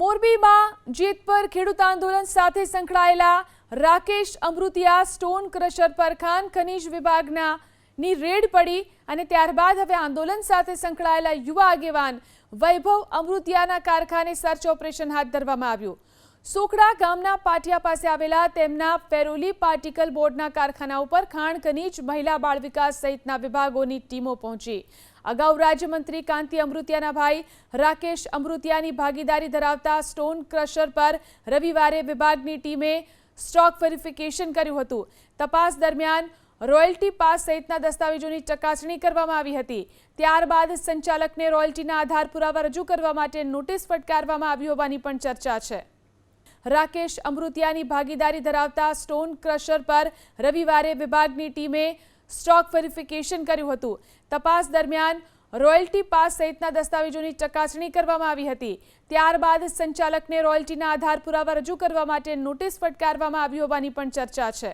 મોરબીમાં જેતપર ખેડૂત આંદોલન સાથે સંકળાયેલા રાકેશ અમૃતિયા સ્ટોન ક્રશર પર ખાણ ખનીજ વિભાગની રેડ પડી અને ત્યારબાદ હવે આંદોલન સાથે સંકળાયેલા યુવા આગેવાન વૈભવ અમૃતિયાના કારખાને સર્ચ ઓપરેશન હાથ ધરવામાં આવ્યું। સોકડા ગામના પાટિયા પાસે આવેલા તેમના ફેરોલી પાર્ટિકલ બોર્ડના કારખાના ઉપર ખાણ ખનીજ, મહિલા બાળ વિકાસ સહિતના વિભાગોની ટીમો પહોંચી। અગાઉ રાજ્યમંત્રી કાંતિ અમૃતિયાના ભાઈ રાકેશ અમૃતિયાની ભાગીદારી ધરાવતા સ્ટોન ક્રશર પર રવિવારે વિભાગની ટીમે સ્ટોક વેરિફિકેશન કર્યું હતું। તપાસ દરમિયાન રોયલ્ટી પાસ સહિતના દસ્તાવેજોની ચકાસણી કરવામાં આવી હતી। ત્યારબાદ સંચાલકને રોયલ્ટીના આધાર પુરાવા રજૂ કરવા માટે નોટિસ ફટકારવામાં આવી હોવાની પણ ચર્ચા છે। રાકેશ અમૃતિયાની ભાગીદારી ધરાવતા સ્ટોન ક્રશર પર રવિવારે વિભાગની ટીમે સ્ટોક વેરિફિકેશન કર્યું હતું। તપાસ દરમિયાન રોયલ્ટી પાસ સહિતના દસ્તાવેજોની ચકાસણી કરવામાં આવી હતી। ત્યારબાદ સંચાલકને રોયલ્ટીના આધાર પુરાવા રજૂ કરવા માટે નોટિસ ફટકારવામાં આવી હોવાની પણ ચર્ચા છે।